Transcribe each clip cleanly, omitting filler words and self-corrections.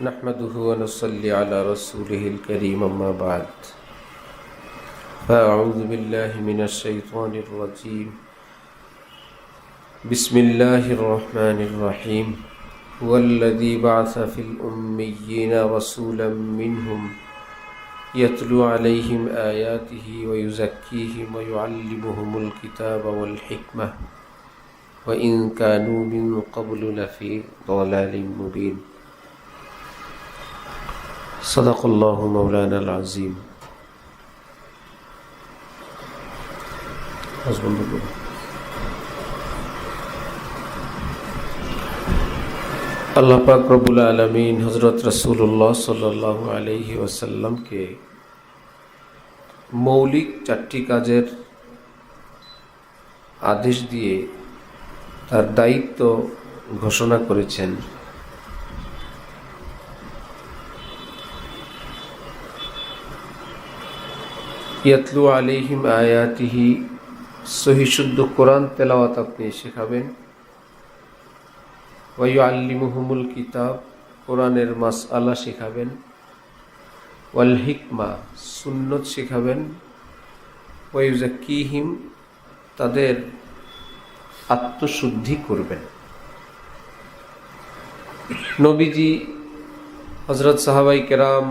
نحمده ونصلي على رسوله الكريم أما بعد فأعوذ بالله من الشيطان الرجيم بسم الله الرحمن الرحيم هو الذي بعث في الأميين رسولا منهم يتلو عليهم آياته ويزكيهم ويعلمهم الكتاب والحكمة وإن كانوا من قبل لفي ضلال مبين صدق الله مولانا العظيم আল্লাহ পাক রব্বুল আলামিন হযরত রাসূলুল্লাহ সাল্লাল্লাহু আলাইহি ওয়াসাল্লামকে মৌলিক চারটি কাজের আদেশ দিয়ে তার দায়িত্ব ঘোষণা করেছেন। ইয়াতলু আলাইহিম আয়াতিহি, সহি শুদ্ধ কোরআন তেলাওয়াত আপনি শেখাবেন। ওয়া ইউআল্লিমুহুমুল কিতাব, কোরআনের মাসআলা শেখাবেন। ওয়াল হিকমা, সুন্নত শেখাবেন। ওয়া ইউযাক্কিহিম, তাদের আত্মশুদ্ধি করবেন। নবীজি হযরত সাহাবায়ে কেরাম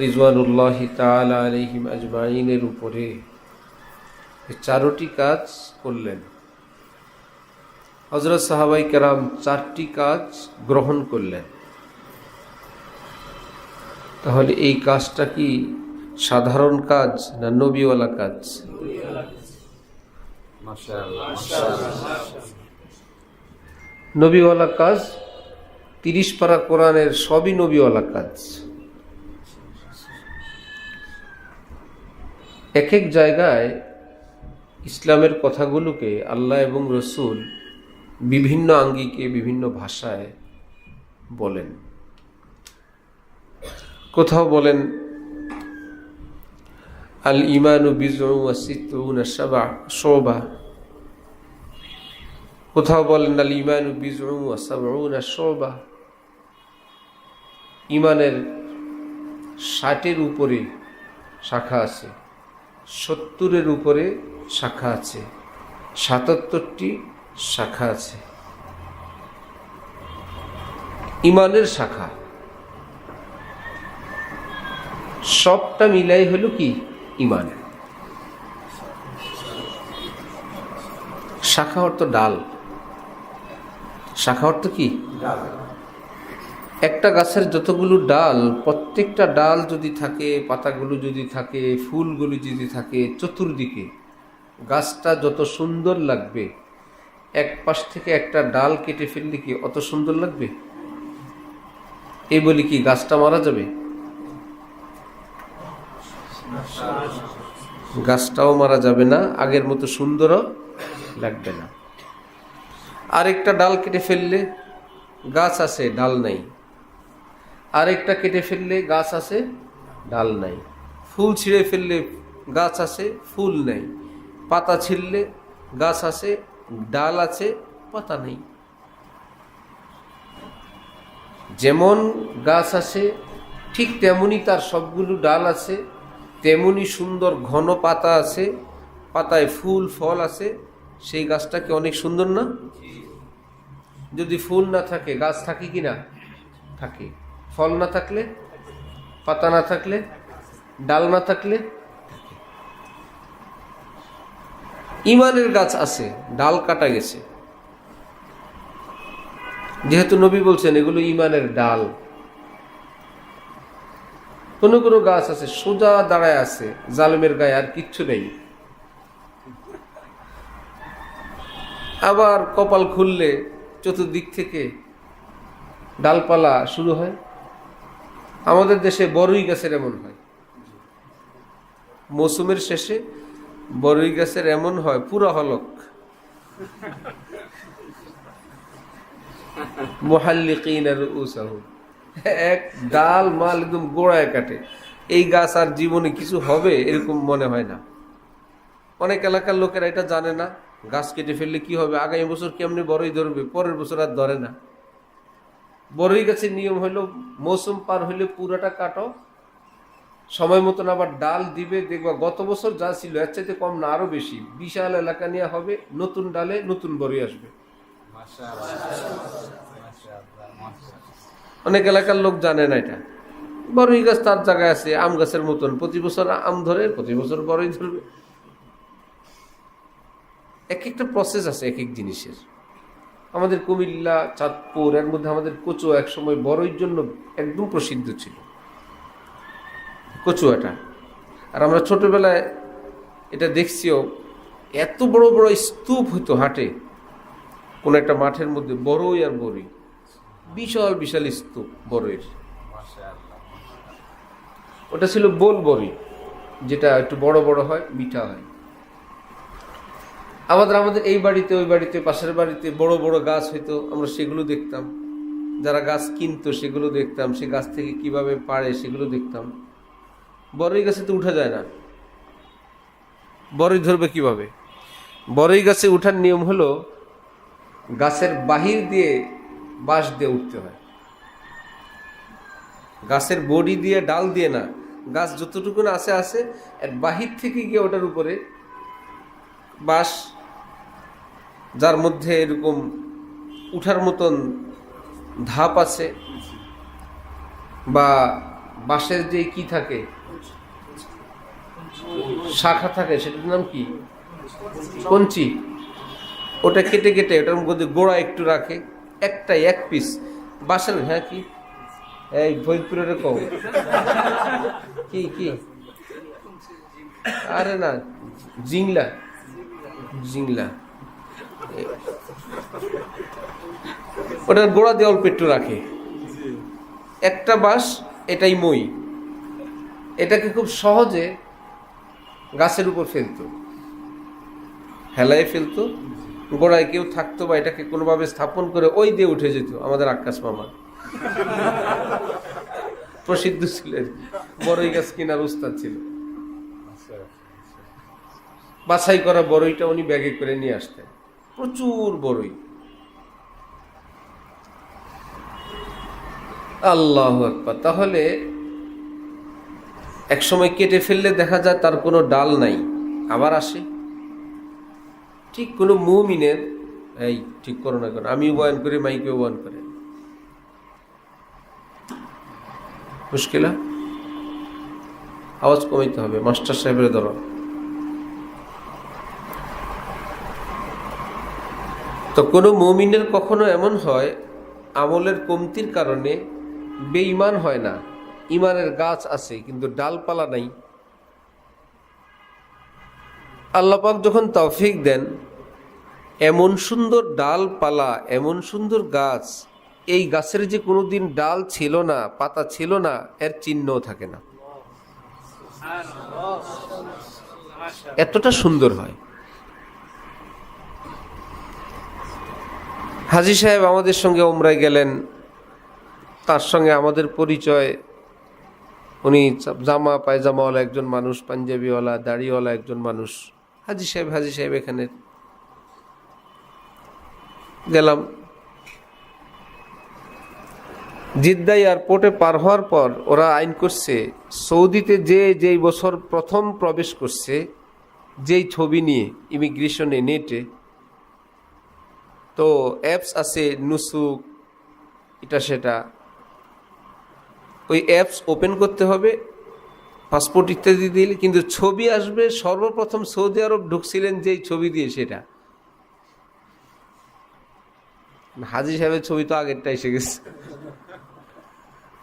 রিজওয়ানুল্লাহি তাআলা আলাইহিম আজমাইনের উপরে চারটি কাজ করলেন। হযরত সাহাবায়ে কেরাম চারটি কাজ গ্রহণ করলেন। তাহলে এই কাজটা কি সাধারণ কাজ না নবীওয়ালা কাজ? নবীওয়ালা কাজ। 30 পারা কোরআনের সবই নবীওয়ালা কাজ। এক এক জায়গায় ইসলামের কথাগুলোকে আল্লাহ এবং রসুল বিভিন্ন আঙ্গিকে বিভিন্ন ভাষায় বলেন। কোথাও বলেন আল ইমানু বিজউ ওয়া সিত্তুনা শুবা, কোথাও বলেন আল ইমানু বিজউ ওয়া সাবউনা শুবা, ইমানের 60-এর উপরে শাখা আছে, 70-এর উপরে শাখা আছে, 77টি শাখা আছে। ইমানের শাখা সবটা মিলাই হলো কি ইমান। শাখা অর্থ ডাল। শাখা অর্থ কি? একটা গাছের যতগুলো ডাল, প্রত্যেকটা ডাল যদি থাকে, পাতাগুলো যদি থাকে, ফুলগুলো যদি থাকে, চতুর্দিকে গাছটা যত সুন্দর লাগবে, এক পাশ থেকে একটা ডাল কেটে ফেললে কি অত সুন্দর লাগবে? এই বলি কি গাছটা মারা যাবে? গাছটাও মারা যাবে না, আগের মতো সুন্দরও লাগবে না। আরেকটা ডাল কেটে ফেললে গাছ আছে, ডাল নাই। আরেকটা কেটে ফেললে গাছ আছে, ডাল নাই। ফুল ছিঁড়ে ফেললে গাছ আছে, ফুল নাই। পাতা ছিঁড়লে গাছ আছে, ডাল আছে, পাতা নেই। যেমন গাছ আছে ঠিক তেমনি তার সবগুলো ডাল আছে, তেমনি সুন্দর ঘন পাতা আছে, পাতায় ফুল ফল আছে। সেই গাছটা কি অনেক সুন্দর না? যদি ফুল না থাকে গাছ থাকে কি না? থাকে। ফল না থাকলে, পাতা না থাকলে, ডাল না থাকলে। ইমানের গাছ আছে, ডাল কাটা গেছে। যেহেতু নবী বলছেন এগুলো ইমানের ডাল। কোন কোন গাছ আছে সোজা দাঁড়ায় আছে, জালেমের গায়ে আর কিচ্ছু নেই। আবার কপাল খুললে চতুর্দিক থেকে ডালপালা শুরু হয়। আমাদের দেশে বড়ই গাছের এমন হয়, মৌসুমের শেষে বড়ই গাছের এমন হয় পুরা হলক, মুহাল্লিকিনা রুউসাহুম, এক ডাল মাল একদম গোড়ায় কাটে। এই গাছ আর জীবনে কিছু হবে এরকম মনে হয় না। অনেক এলাকার লোকেরা এটা জানে না, গাছ কেটে ফেললে কি হবে, আগামী বছর কেমনি বড়ই ধরবে, পরের বছর আর ধরে না। বড়ই গাছের নিয়ম হলো মৌসুম পার হইলে পুরাটা কাটো, সময় মতন আবার ডাল দিবে, দেখবা গত বছর যা ছিল এর চাইতে কম না আরো বেশি, বিশাল এলাকা নিয়ে হবে, নতুন ডালে নতুন বড়ই আসবে। অনেক এলাকার লোক জানে না এটা। বড়ই গাছ তার জায়গায় আছে, আম গাছের মতন প্রতি বছর আম ধরে, প্রতি বছর বড়ই ধরবে। এক একটা প্রসেস আছে এক এক জিনিসের। আমাদের কুমিল্লা, চাঁদপুর, এর মধ্যে আমাদের কচুয়া এক সময় বড়ইর জন্য একদম প্রসিদ্ধ ছিল, কচুয়াটা। আর আমরা ছোটবেলায় এটা দেখছিও, এত বড় বড় স্তূপ হতো হাটে, কোন একটা মাঠের মধ্যে বড়ই আর বড়ই, বিশাল বিশাল স্তূপ বড়ইয়ের। ওটা ছিল বোল বড়ই, যেটা একটু বড় বড় হয়, মিঠা হয়। আমাদের এই বাড়িতে ওই বাড়িতে পাশের বাড়িতে বড় বড় গাছ হইতো, আমরা সেগুলো দেখতাম। যারা গাছ কিনতো সেগুলো দেখতাম, সে গাছ থেকে কিভাবে পাড়ে সেগুলো দেখতাম। বড়ই গাছে তো উঠা যায় না, বড়ই ধরবে কিভাবে? বড়ই গাছে উঠার নিয়ম হলো গাছের বাহির দিয়ে বাঁশ দিয়ে উঠতে হয়, গাছের বডি দিয়ে, ডাল দিয়ে না। গাছ যতটুকু আছে আছে, এর বাহির থেকে গিয়ে ওটার উপরে বাঁশ, যার মধ্যে এরকম উঠার মতন ধাপ আছে, বা বাঁশের যে কি থাকে, শাখা থাকে, সেটার নাম কি? কঞ্চি। ওটা কেটে কেটে ওটার মধ্যে গোড়া একটু রাখে, একটাই এক পিস বাঁশের। হ্যাঁ, কি এই ফরিদপুরের কম কি কি? আরে না, জিংলা, জিংলা। ওটার গোড়া দিয়ে অল্প একটু রাখে, একটা বাঁশ, এটাই মই। এটাকে খুব সহজে গাছের উপর ফেলতো, হেলায় ফেলতো, গোড়ায় কেউ থাকতো বা এটাকে কোনোভাবে স্থাপন করে ওই দিয়ে উঠে যেত। আমাদের আকাশ মামা প্রসিদ্ধ ছিলেন, বড়ই গাছ কেনার উস্তাদ ছিল। বাছাই করা বড়ইটা উনি ব্যাগে করে নিয়ে আসতেন, প্রচুর বড়ই। আল্লাহু আকবার। তাহলে এক সময় কেটে ফেললে দেখা যায় তার কোনো ডাল নাই, আবার আসে। ঠিক কোনো মুমিনের, এই ঠিক করো না কেন, আমিও বয়ান করি, মাইকেও বয়ান করে, মুশকিলা আওয়াজ কমাইতে হবে, মাস্টার সাহেবের ধরো। তো কোনো মুমিনের কখনো এমন হয় আমলের কমতির কারণে বেঈমান হয় না, ইমানের গাছ আছে কিন্তু ডালপালা নাই। আল্লাহ পাক যখন তৌফিক দেন, এমন সুন্দর ডালপালা, এমন সুন্দর গাছ, এই গাছের যে কোনোদিন ডাল ছিল না, পাতা ছিল না, এর চিহ্নও থাকে না, এতটা সুন্দর হয়। হাজী সাহেব আমাদের সঙ্গে উমরায় গেলেন, তার সঙ্গে আমাদের পরিচয়। উনি জামা পায়জামাওয়ালা একজন মানুষ, পাঞ্জাবিওয়ালা, দাড়িওয়ালা একজন মানুষ। হাজী সাহেব এখানে গেলাম। জিদ্দা এয়ারপোর্টে পার হওয়ার পর ওরা আইন করছে, সৌদিতে যেই বছর প্রথম প্রবেশ করছে, যেই ছবি নিয়ে ইমিগ্রেশনে, নেটে তো অ্যাপস আছে, নুসুক, এটা সেটা, ওই অ্যাপস ওপেন করতে হবে, পাসপোর্ট ইত্যাদি দিলে কিন্তু ছবি আসবে সর্বপ্রথম সৌদি আরব ঢুকছিলেন যেই ছবি দিয়ে, সেটা। হাজী সাহেবের ছবি তো আগেরটা এসে গেছে,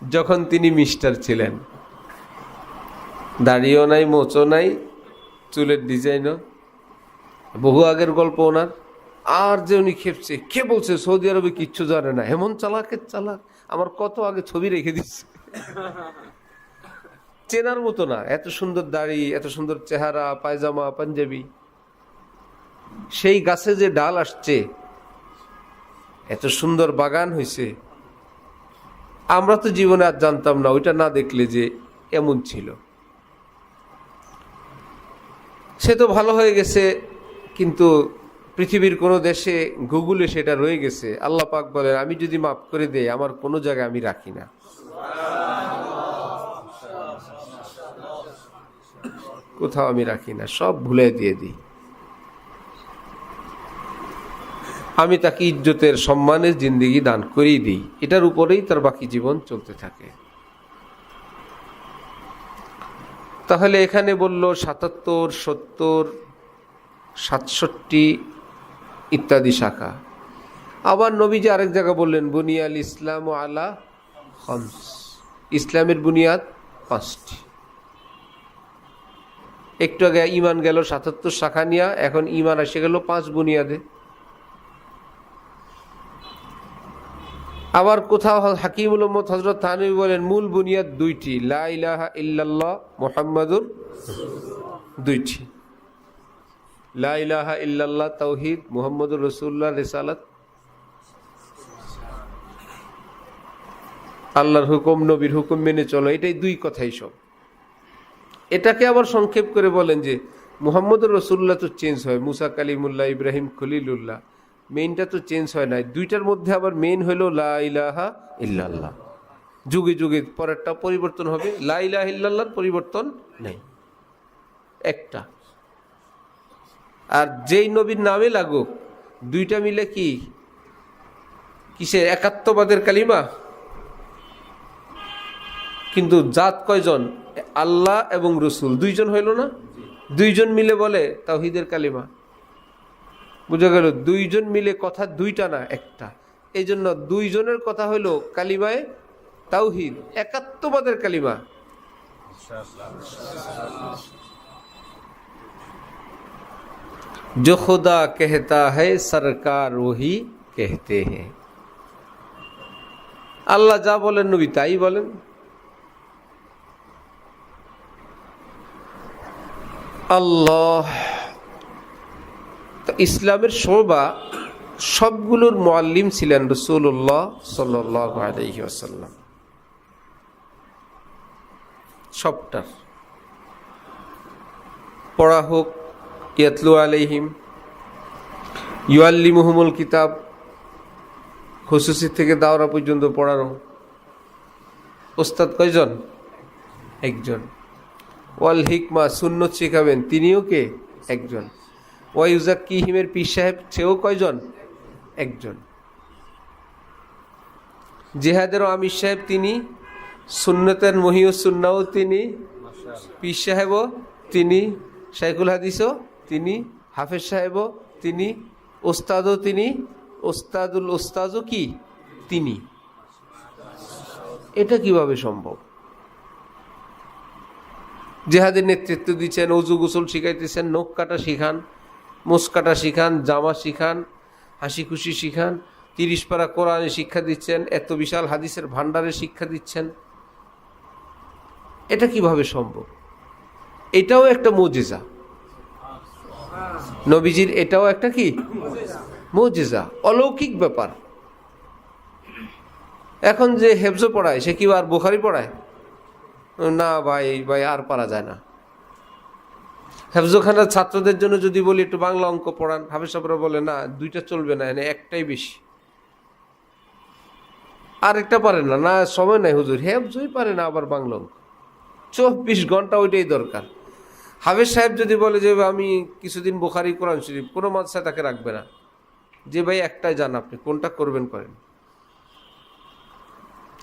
যখন তিনি মিস্টার ছিলেন, দাড়িও নাই, মোচও নাই, চুলের ডিজাইনও, বহু আগের গল্প ওনার। আর যে উনি খেপছে, কে বলছে সৌদি আরবে কিচ্ছু জানে না, এমন চালাকের চালাক, আমার কত আগে ছবি রেখে দিচ্ছে, চেনার মতো না, এত সুন্দর দাড়ি, এত সুন্দর চেহারা, পায়জামা, পাঞ্জাবি। সেই গাছে যে ডাল আসছে, এত সুন্দর বাগান হয়েছে, আমরা তো জীবনে আর জানতাম না, ওইটা না দেখলে যে এমন ছিল। সে তো ভালো হয়ে গেছে, কিন্তু পৃথিবীর কোনো দেশে গুগলে সেটা রয়ে গেছে। আল্লাহ পাক বলেন, আমি যদি মাফ করে দেই আমার কোনো জায়গায় আমি রাখি না। কোথাও আমি রাখি না, সব ভুলে দিয়ে দিই। আমি তাকে ইজ্জতের সম্মানের জিন্দেগি দান করেই দিই, এটার উপরেই তার বাকি জীবন চলতে থাকে। তাহলে এখানে বলল ৭৭, ৭০, ৬৭ ইত্যাদি শাখা। আবার নবীজি আরেক জায়গা বললেন, বুনিয়াল ইসলাম আলা খামস, ইসলামের বুনিয়াদ ৫টি। একটু আগে ইমান গেল ৭৭ শাখা নিয়া, এখন ইমান এসে গেল ৫ বুনিয়াদে। আবার কোথাও হাকিমুল উম্মত হযরত থানভী বলেন, মূল বুনিয়াদ ২টি, লা ইলাহা ইল্লাল্লাহ মুহাম্মাদুর, ২টি, লা ইলাহা ইল্লাল্লাহ তাওহীদ, মুহাম্মাদুর রাসূলুল্লাহ রিসালাত, আল্লাহর হুকুম নবীর হুকুম মেনে চলো, এটাই ২ কথাই সব। এটাকে আবার সংক্ষেপ করে বলেন যে মুহাম্মাদুর রাসূলুল্লাহ তো চেঞ্জ হয়, মুসা কালিমুল্লাহ, ইব্রাহিম খলিলুল্লাহ, মেইনটা তো চেঞ্জ হয় নাই। ২টার মধ্যে আবার মেইন হলো লা ইলাহা ইল্লাল্লাহ। যুগে যুগে পরেরটা পরিবর্তন হবে, লা ইলাহা ইল্লাল্লাহর পরিবর্তন নেই, একটা। আর যেই নবীর নামে লাগুক, ২টা মিলে কি কিসের একাত্মবাদের কালিমা। কিন্তু জাত কয়জন? আল্লাহ এবং রসুল, ২ জন হইল না? ২ জন মিলে বলে তাওহীদের কালিমা। বুঝা গেল? ২ জন মিলে কথা ২টা না, একটা। এই জন্য ২ জনের কথা হইল কালিমায়ে তাওহীদ, একাত্মবাদের কালিমা। जो खुदा कहता है सरकार वही कहते हैं। আল্লাহ যা বলেন নবী তাই বলেন। আল্লাহ ইসলামের শোভা সবগুলোর মুআল্লিম ছিলেন রাসূলুল্লাহ সাল্লাল্লাহু আলাইহি ওয়াসাল্লাম, সবটার। পড়া হোক, ইয়াতলু আলাইহিম, ইউআল্লিমুহুমুল কিতাব, খুসুসি থেকে দাওরা পর্যন্ত পড়ানো। ওস্তাদ কয়জন? একজন। ওয়াল হিকমা, সুন্নত শিখাবেন, তিনিও কে? একজন। ওয়াইউজাক্কিহিমের পীর সাহেব, সেও কয়জন? একজন। জিহাদেরও আমির সাহেব তিনি, সুন্নতের মহিউস সুন্নাও তিনি, পীর সাহেবও তিনি, শাইখুল হাদিসও তিনি, হাফেজ সাহেবও তিনি, ওস্তাদও তিনি, ওস্তাদুল ওস্তাজও কি তিনি। এটা কিভাবে সম্ভব? জিহাদের নেতৃত্ব দিচ্ছেন, অজু গোসল শিখাইতেছেন, নখ কাটা শিখান, মোষ কাটা শিখান, জামা শিখান, হাসি খুশি শিখান, 30 পারা কোরআনে শিক্ষা দিচ্ছেন, এত বিশাল হাদিসের ভান্ডারে শিক্ষা দিচ্ছেন। এটা কিভাবে সম্ভব? এটাও একটা মুজিজা নবীজির, এটাও একটা কি মুজিজা, অলৌকিক ব্যাপার। এখন যে হেফজ পড়ায় সে কি আর বুখারী পড়ায়? না ভাই আর পারা যায় না। হেফজখানার ছাত্রদের জন্য যদি বলি একটু বাংলা অঙ্ক পড়ান, হাফেজ সাহেবরা বলে না, 2টা চলবে না, এনে একটাই বেশি। আর একটা পারে না, না সময় নাই হুজুর, হেফজই পারে না আবার বাংলা অঙ্ক, 24 ঘন্টা ওইটাই দরকার। হাফেজ সাহেব যদি বলে যে আমি কিছুদিন বুখারী কোরআন শরীফ, কোনো মাদ্রাসায় তাকে রাখবে না, যে ভাই একটাই জান, আপনি কোনটা করবেন করেন।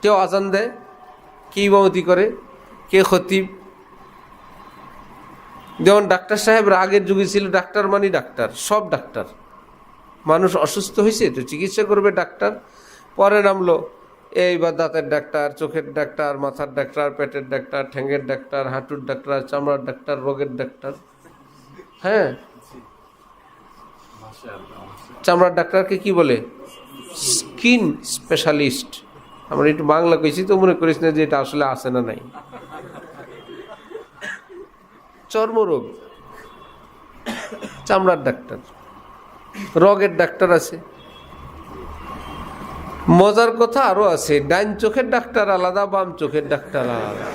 কেউ আজান দেয়, কে ইমামতি করে, কে খতিব। যেমন ডাক্তার সাহেবরা আগের যুগে ছিল, ডাক্তার মানে ডাক্তার, সব ডাক্তার। মানুষ অসুস্থ হয়েছে তো চিকিৎসা করবে ডাক্তার। পরে নামলো এইবার দাঁতের ডাক্তার, চোখের ডাক্তার, মাথার ডাক্তার, পেটের ডাক্তার, ঠ্যাঙ্গের ডাক্তার, হাঁটুর ডাক্তার, চামড়ার ডাক্তার, রোগের ডাক্তার। হ্যাঁ, চামড়ার ডাক্তারকে কি বলে? Skin specialist. আমরা একটু বাংলা কইছি তো মনে করিস না যে এটা আসলে আছে না নাই। চর্মরোগ, চামড়ার ডাক্তার, রোগের ডাক্তার আছে। মজার কথা আরো আছে, ডাইন চোখের ডাক্তার আলাদা, বাম চোখের ডাক্তার আলাদা।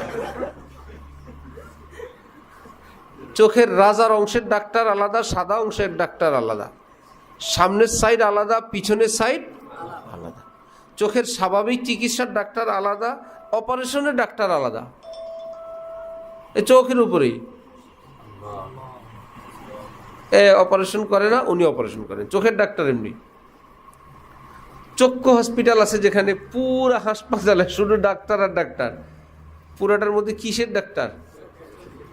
চোখের রাজার অংশের ডাক্তার আলাদা, সাদা অংশের ডাক্তার আলাদা। সামনের সাইড আলাদা, পিছনের সাইড আলাদা। চোখের স্বাভাবিক চিকিৎসার ডাক্তার আলাদা, অপারেশনের ডাক্তার আলাদা। এই চোখের উপরেই অপারেশন করে না, উনি অপারেশন করেন, চোখের ডাক্তার এমনি। চক্ষু হসপিটাল আছে যেখানে পুরা হাসপাতালে শুধু ডাক্তার আর ডাক্তার, পুরাটার মধ্যে কিসের ডাক্তার?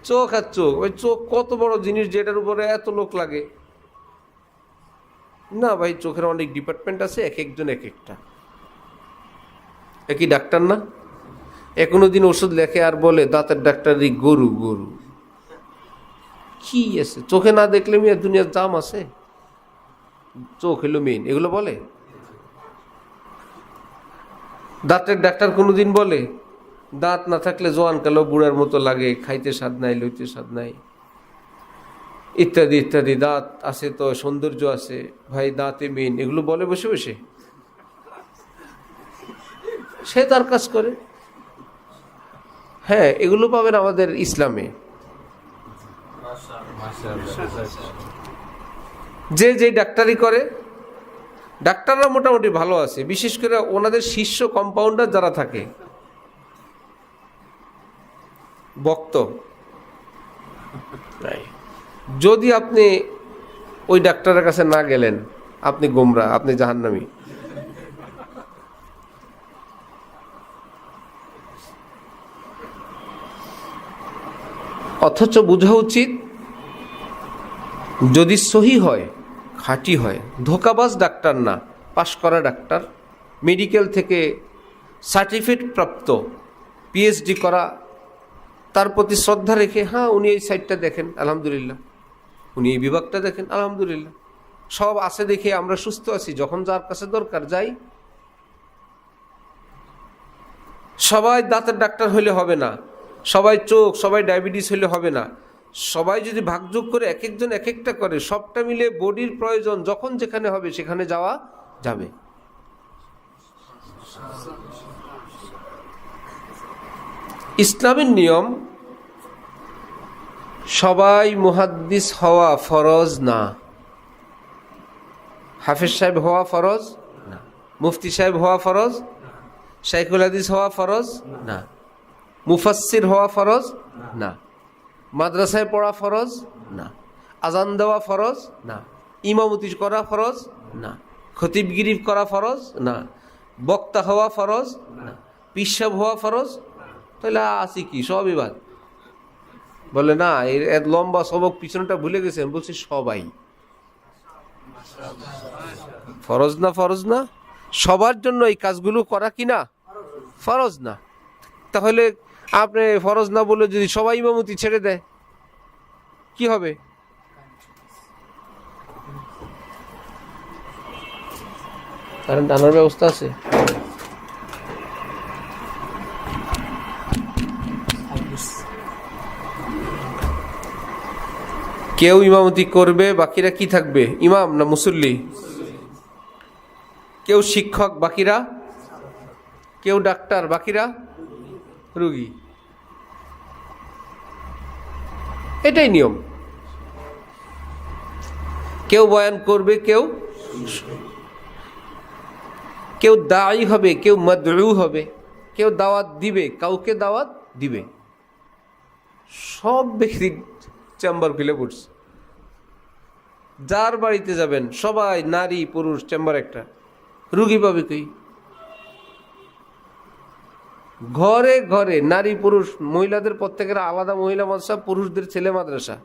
চোখ আর চোখ। ওই চোখ কত বড় জিনিস যেটার উপরে এত লোক লাগে না ভাই। চোখের অনেক ডিপার্টমেন্ট আছে, এক একজন এক একটা, একই ডাক্তার না। কোনো দিন ওষুধ লেখে আর বলে দাঁতের ডাক্তারই গরু গরু। কি আছে চোখে না দেখলে মেয়ে দুনিয়ার দাম আছে? চোখ হলো মেন, এগুলো বলে। দাঁতের ডাক্তার কোনোদিন বলে দাঁত না থাকলে জোয়ান কালো বুড়ার মতো লাগে, খাইতে স্বাদ নাই, লইতে স্বাদ নাই, ইত্যাদি ইত্যাদি। দাঁত আছে তো সৌন্দর্য আছে, ভাই দাঁতে মেন, এগুলো বলে বসে বসে। সে তার কাজ করে। হ্যাঁ, এগুলো পাবেন আমাদের ইসলামে। যে যে ডাক্তারি করে, ডাক্তাররা মোটামুটি ভালো আছে, বিশেষ করে ওনাদের শিষ্য কম্পাউন্ডার যারা থাকে, বক্ত। যদি আপনি ওই ডাক্তারের কাছে না গেলেন, আপনি গোমরা, আপনি জাহান্নামী। অথচ বোঝা উচিত যদি সহি হয়, খাঁটি হয়, ধোকাবাজ ডাক্তার না, পাশ করা ডাক্তার, মেডিকেল থেকে সার্টিফিকেট প্রাপ্ত, পিএইচডি করা, তার প্রতি শ্রদ্ধা রেখে, হ্যাঁ উনি এই সাইডটা দেখেন আলহামদুলিল্লাহ, উনি এই বিভাগটা দেখেন আলহামদুলিল্লাহ, সব আছে দেখে আমরা সুস্থ আছি, যখন যার কাছে দরকার যাই। সবাই দাঁতের ডাক্তার হইলে হবে না, সবাই চোখ, সবাই ডায়াবেটিস হইলে হবে না। সবাই যদি ভাগযোগ করে এক একজন এক একটা করে, সবটা মিলে বডির প্রয়োজন যখন যেখানে হবে সেখানে যাওয়া যাবে। ইসলামের নিয়ম, সবাই মুহাদ্দিস হওয়া ফরজ না। হাফেজ সাহেব হওয়া ফরজ না, মুফতি সাহেব হওয়া ফরজ, শাইখুল হাদিস হওয়া ফরজ না, মুফাসসির হওয়া ফরজ না, মাদ্রাসায় পড়া ফরজ না, আজান দেওয়া ফরজ না, ইমামতি করা ফরজ না, খতিবগিরি করা ফরজ না, বক্তা হওয়া ফরজ না, পিসাব হওয়া ফরজ। তাহলে আসি কি সবই বাদ? বলে না, এর লম্বা সবক পিছনটা ভুলে গেছেন। বলছি সবাই ফরজ না, ফরজ না, সবার জন্য এই কাজগুলো করা কি না ফরজ না? তাহলে আপনি ফরজ না বলে যদি সবাই ইমামতি ছেড়ে দেয় কি হবে? কারেন্ট আনার ব্যবস্থা আছে? কেউ ইমামতি করবে, বাকিরা কি থাকবে? ইমাম না মুসল্লি? কেউ শিক্ষক, বাকিরা? কেউ ডাক্তার, বাকিরা রোগী। এটাই নিয়ম। কেউ বয়ান করবে, কেউ দায়ী হবে, কেউ মাদউ হবে, কেউ দাওয়াত দিবে, কাউকে দাওয়াত দিবে। সব ব্যক্তি চেম্বার খুলে পড়ছে। যার বাড়িতে যাবেন সবাই নারী পুরুষ, চেম্বার একটা। রুগী পাবে কই? ঘরে ঘরে নারী পুরুষ, মহিলাদের প্রত্যেকের আলাদা মহিলা মাদ্রাসা, পুরুষদের ছেলে মাদ্রাসা।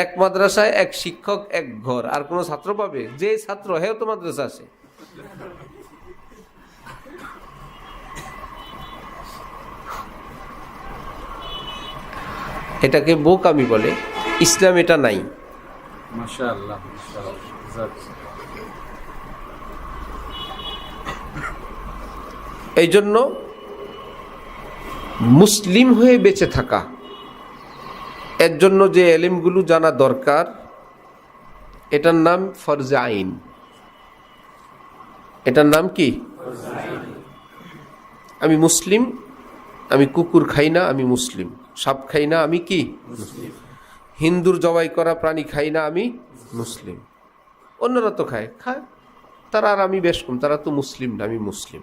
এক মাদ্রাসায় এক শিক্ষক, এক ঘর। আর কোন ছাত্র পাবে? যে ছাত্র হেও তো মাদ্রাসা আছে। এটাকে বোকামি বলে। ইসলাম এটা নাই। মাশাআল্লাহ। এই জন্য মুসলিম হয়ে বেঁচে থাকা, এর জন্য যে এলিমগুলো জানা দরকার, এটার নাম ফরজে আইন। এটার নাম কি? আমি মুসলিম, আমি কুকুর খাই না, আমি মুসলিম। সাপ খাই না, আমি কি? হিন্দুর জবাই করা প্রাণী খাই না, আমি মুসলিম। অন্যরা তো খায় খায়, তারা আর আমি বেশ কম, তারা তো মুসলিম না, আমি মুসলিম।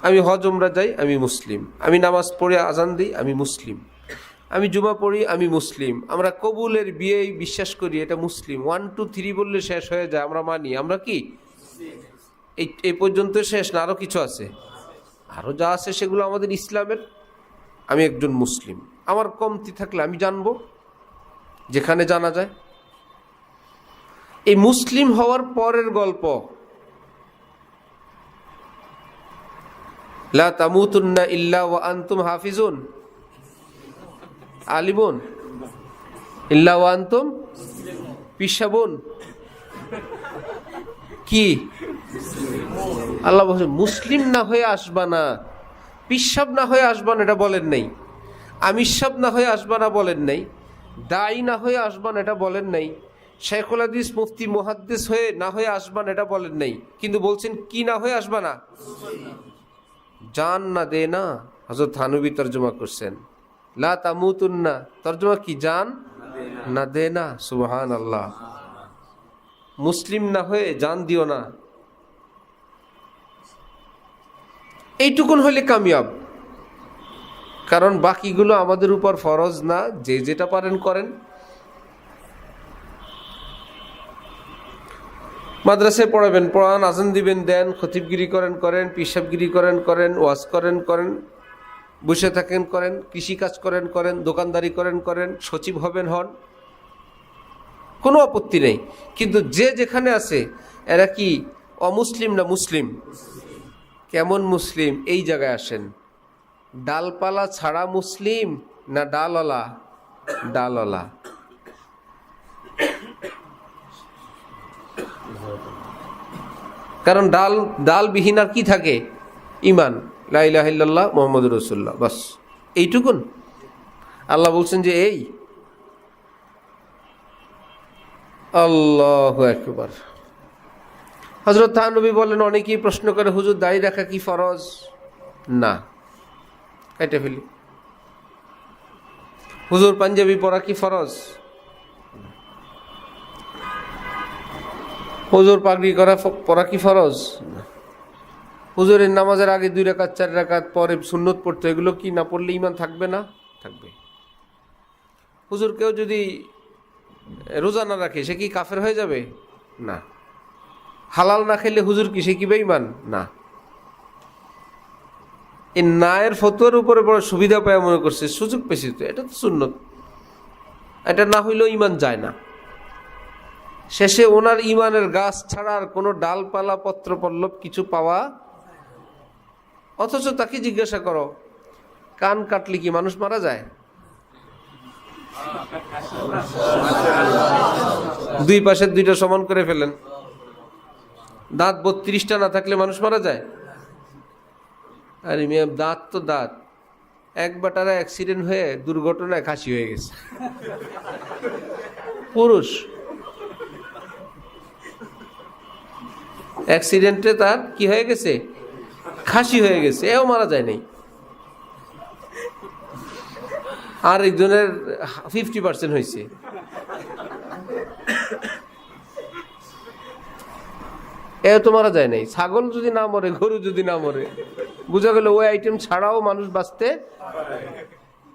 আমি হজ উমরা যাই, আমি মুসলিম। আমি নামাজ পড়ে আজান দিই, আমি মুসলিম। আমি জুমা পড়ি, আমি মুসলিম। আমরা কবুলের বিয়েই বিশ্বাস করি, এটা মুসলিম। 1 2 3 বললে শেষ হয়ে যায়, আমরা মানি। আমরা কি এই পর্যন্ত শেষ না? আরও কিছু আছে, আরও যা আছে সেগুলো আমাদের ইসলামের। আমি একজন মুসলিম, আমার কমতি থাকলে আমি জানবো যেখানে জানা যায়। এই মুসলিম হওয়ার পরের গল্প, লা তামুতুন্না ইল্লা ওয়া আনতুম হাফিজুন আলিমুন ইল্লা ওয়া আনতুম পিসাবুন। কি আল্লাহ বলছে মুসলিম না হয়ে আসবা না, পিসাব না হয়ে আসবা না, এটা বলেন নাই। আমিসাব না হয়ে আসবা না বলেন নাই, দায়ী না হয়ে আসবা না এটা বলেন নাই, শেখুল হাদিস মুফতি মুহাদ্দিস হয়ে না হয়ে আসবা না এটা বলেন নাই। কিন্তু বলছেন কি না হয়ে আসবা না? জান না দে না। হযরত থানবী তরজমা করছেন লা তামুতুন্না, তরজমা কি? জান না দে না। সুবহানাল্লাহ। মুসলিম না হয়ে জান দিও না, এইটুকুন হলে কামিয়াব। কারণ বাকিগুলো আমাদের উপর ফরজ না, যে যেটা পারেন করেন। মাদ্রাসায় পড়াবেন, পড়ান, আজান দিবেন, দেন, খতিবগিরি করেন করেন, পিসাবগিরি করেন করেন, ওয়াজ করেন করেন, বসে থাকেন করেন, কৃষিকাজ করেন করেন, দোকানদারি করেন করেন, সচিব হবেন হন, কোনো আপত্তি নেই। কিন্তু যে যেখানে আছে এরা কি অমুসলিম না মুসলিম? কেমন মুসলিম? এই জায়গায় আসেন। ডালপালা ছাড়া মুসলিম না ডালওয়ালা? ডালওয়ালা। কারণ ডালবিহীন আর কি থাকে? ইমান, লা ইলাহা ইল্লাল্লাহ মুহাম্মাদুর রাসূলুল্লাহ, বাস এইটুকুন। আল্লাহ বলছেন যে এই আল্লাহু আকবার। হযরত থানবী বলেন, অনেকেই প্রশ্ন করে হুজুর দাড়ি রাখা কি ফরজ? না, কেটে ফেলি। হুজুর পাঞ্জাবি পরা কি ফরজ? হুজুর পাগড়ি পরা কি ফরজ? না। হুজুরের নামাজের আগে 2 রাকাত 4 রাকাত পরে সুন্নত পড়তে, এগুলো কি না পড়লে ঈমান থাকবে না? থাকবে। হুজুর কেউ যদি রোজা না রাখে সে কি কাফের হয়ে যাবে? না। হালাল না খেলে হুজুর কি, সে কি বেঈমান? না। এই নায়ের ফতোয়ার উপরে বড় সুবিধা পায় মনে করছে, সুযোগ পেয়েছে তো, এটা তো সুন্নত, এটা না হইলেও ঈমান যায় না। শেষে ওনার ঈমানের গাছ ছাড়া আর কোনো ডালপালা পত্র পল্লব কিছু পাওয়া। অথচ তাকে জিজ্ঞাসা করো, কান কাটলে কি মানুষ মারা যায়? 2 পাশের 2টা সমান করে ফেলেন। দাঁত 32টা না থাকলে মানুষ মারা যায়? আরে মিয়া, দাঁত তো দাঁত। একবার তারা অ্যাক্সিডেন্ট হয়ে দুর্ঘটনায় খাসি হয়ে গেছে, পুরুষ। অ্যাক্সিডেন্টে তার কি হয়ে গেছে? খাসি হয়ে গেছে, এও মারা যায় নাই। আর একজনের 50% হয়েছে। এও তো মারা যায় নাই। ছাগল যদি না মরে, গরু যদি না মরে, বোঝা গেল ওই আইটেম ছাড়াও মানুষ বাঁচতে।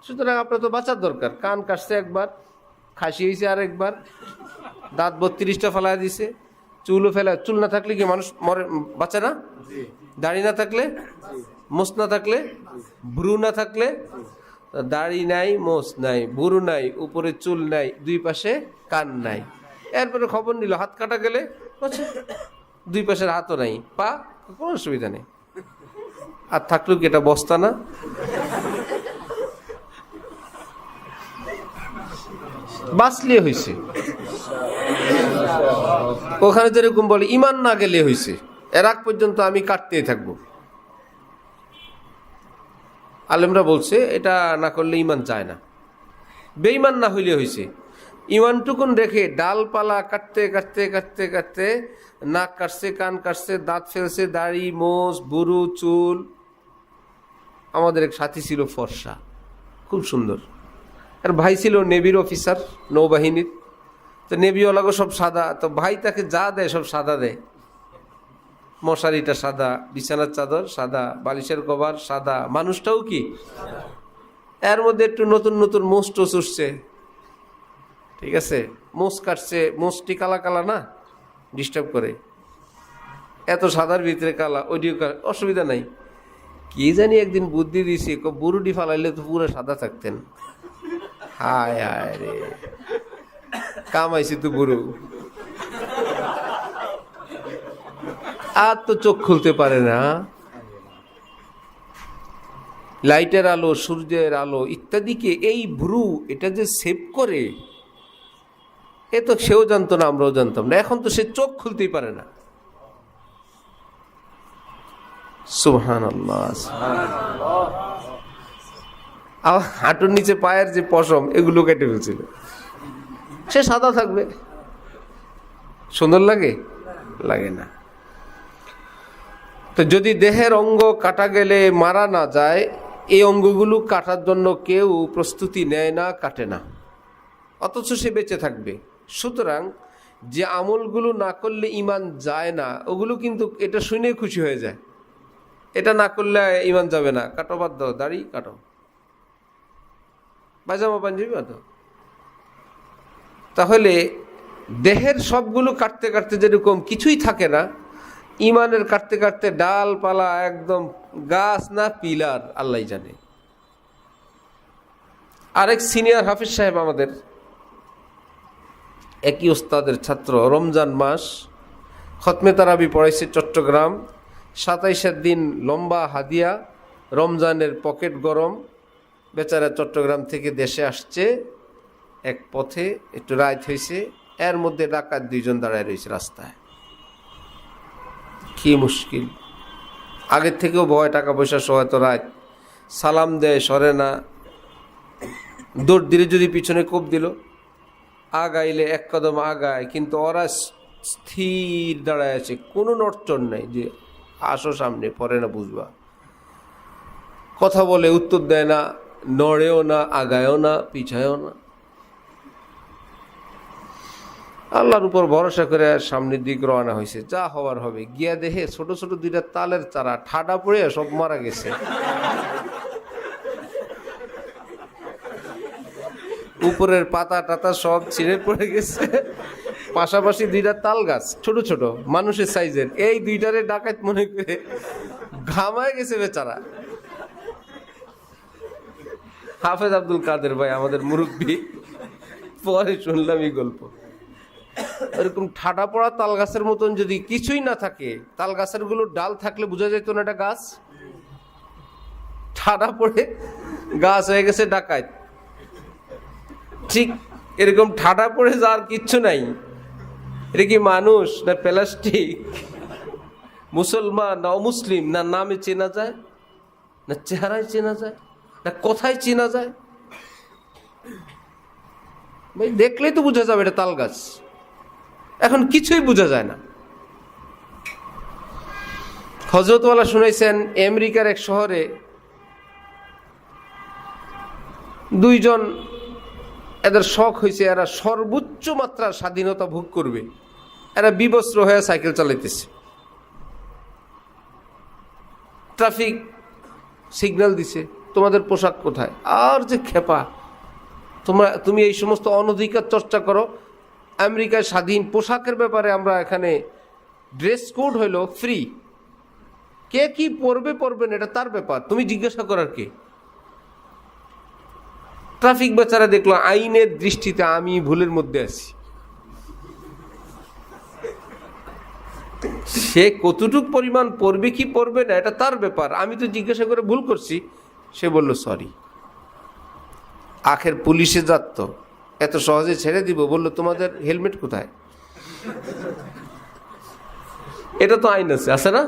সুতরাং আপনার তো বাঁচার দরকার। কান কাটছে একবার, খাসি হয়েছে আর একবার, দাঁত 32টা ফেলা দিছে, চুলও ফেলা। চুল না থাকলে কি মানুষ মরে, বাঁচে না? দাড়ি না থাকলে, মোষ না থাকলে, ভ্রু না থাকলে, দাড়ি নাই, মোষ নাই, ভ্রু নাই, উপরে চুল নাই, 2 পাশে কান নাই। এরপরে খবর নিল হাত কাটা গেলে, আচ্ছা 2 পাশের হাতও নাই, পা, কোনো অসুবিধা নেই। আর থাকলেও কি এটা বস্তা না? বাঁচলে হয়েছে। ওখানে যেরকম বলে ঈমান না গেলে হয়েছে, এর আগ পর্যন্ত আমি কাটতেই থাকবো। আলেমরা বলছে এটা না করলে ঈমান যায় না। বেঈমান না হইলে হয়েছে। ঈমানটুকুন রেখে ডালপালা কাটতে কাটতে কাটতে কাটতে নাক কাটছে, কান কাটছে, দাঁত ফেলছে, দাড়ি, মোষ, বুরু, চুল। আমাদের এক সাথী ছিল ফর্সা, খুব সুন্দর। আর ভাই ছিল নেভির অফিসার, নৌবাহিনীর। তো নেবিওয়ালাগো সব সাদা, তো ভাই তাকে যা দেয় সব সাদা দেয়। মশারিটা সাদা, বিছানার চাদর সাদা, বালিশের কভার সাদা, মানুষটাও কি। এর মধ্যে একটু নতুন নতুন মোষ টোষ উঠছে, ঠিক আছে, মোষ কাটছে, মোষটি কালা কালা না, ডিস্টার্ব করে, এত সাদার ভিতরে কালা, ওইটিও অসুবিধা নাই। কি জানি একদিন বুদ্ধি দিছি, বুড়ুটি ফালাইলে তো পুরো সাদা থাকতেন। হায় হায় রে, কামাইছি তো বুড়ো, আর তো চোখ খুলতে পারে না। লাইটের আলো, সূর্যের আলো ইত্যাদিকে এই ভ্রু এটা যে সেভ করে, এ তো সেও জানতো না, আমরাও জানতাম না। এখন তো সে চোখ খুলতেই পারে না। সুবহানাল্লাহ। হাঁটুর নিচে পায়ের যে পশম এগুলো কেটে ফেলছিল, সে সাদা থাকবে। সুন্দর লাগে? লাগে না। তো যদি দেহের অঙ্গ কাটা গেলে মারা না যায়, এই অঙ্গগুলো কাটার জন্য কেউ প্রস্তুতি নেয় না, কাটে না, অথচ সে বেঁচে থাকবে। সুতরাং যে আমলগুলো না করলে ইমান যায় না, ওগুলো কিন্তু এটা শুনে খুশি হয়ে যায়। এটা না করলে ইমান যাবে না, কাটো, বাদ দাও, দাড়ি কাটো, পায়জামা পাঞ্জাবি বাঁধো। তাহলে দেহের সবগুলো কাটতে কাটতে যেরকম কিছুই থাকে না, ইমানের কাটতে কাটতে ডালপালা একদম গাছ না পিলার আল্লাহ জানে। আরেক সিনিয়র হাফিজ সাহেব আমাদের, একই ওস্তাদের ছাত্র, রমজান মাস খতমে তারাবি পড়াইছে চট্টগ্রাম। 27-এর দিন লম্বা হাদিয়া, রমজানের পকেট গরম, বেচারা চট্টগ্রাম থেকে দেশে আসছে, এক পথে একটু রাত হয়েছে, এর মধ্যে ডাকাত 2জন দাঁড়ায় রয়েছে রাস্তায়। কি মুশকিল, আগের থেকেও ভয়, টাকা পয়সা সহ, তো রাত, সালাম দেয় সরে না, দৌড় দিলে যদি পিছনে কোপ দিল, আগাইলে এক কদম আগায়, কিন্তু ওরা স্থির দাঁড়ায় আছে, কোনো নড়চড় নেই যে আসো সামনে, পরে না বুঝবা। কথা বলে উত্তর দেয় না, নড়েও না, আগায়ও না, পিছায়ও না। আল্লাহর উপর ভরসা করে সামনের দিক রওনা হয়েছে, যা হওয়ার হবে। গিয়া দেখে ছোট ছোট 2টা তালের চারা ঠাডা পড়ে সব মারা গেছে। উপরের পাতা টাতা সব ছিঁড়ে পড়ে গেছে, পাশাপাশি 2টা তাল গাছ ছোট ছোট মানুষের সাইজের, এই 2টারে ডাকাত মনে করে ঘামায় গেছে বেচারা। হাফেজ আব্দুল কাদের ভাই আমাদের মুরব্বী, পরে শুনলাম এই গল্প। এরকম ঠাডা পড়া তাল গাছের মতন যদি কিছুই না থাকে, তাল গাছের গুলো ডাল থাকলে বোঝা যেত না এটা গাছ, ঠাডা পড়ে গাছ হয়ে গেছে ডাকাত। ঠিক এরকম ঠাডা পড়ে যার কিচ্ছু নাই, এটা কি মানুষ না প্লাস্টিক? মুসলমান না অমুসলিম? না নামে চেনা যায়, না চেহারায় চেনা যায়, না কথায় চেনা যায়? ভাই দেখলেই তো বোঝা যাবে এটা তাল গাছ। এখন কিছুই বোঝা যায় না। হযরতওয়ালা শুনাইছেন, আমেরিকার এক শহরে 2জন, এদের শখ হয়েছে এরা সর্বোচ্চ মাত্রার স্বাধীনতা ভোগ করবে। এরা বিবস্ত্র হয়ে সাইকেল চালাইতেছে, ট্রাফিক সিগন্যাল দিছে, তোমাদের পোশাক কোথায়? আর যে খেপা, তুমি এই সমস্ত অনধিকার চর্চা করো। আমেরিকায় স্বাধীন পোশাকের ব্যাপারে আমরা এখানে ড্রেস কোড হইল ফ্রি, কে কি পরবে পরবেন এটা তার ব্যাপার, তুমি জিজ্ঞাসা করার কে? ট্রাফিক বেচারা দেখলো আইনের দৃষ্টিতে আমি ভুলের মধ্যে আছি, সে কতটুক পরিমাণ পড়বে কি পড়বে না এটা তার ব্যাপার, আমি তো জিজ্ঞাসা করে ভুল করছি। সে বলল সরি। আখের পুলিশে যাত, এত সহজে ছেড়ে দিব? বললো তোমাদের হেলমেট কোথায়? এটা তো আইন আছে না?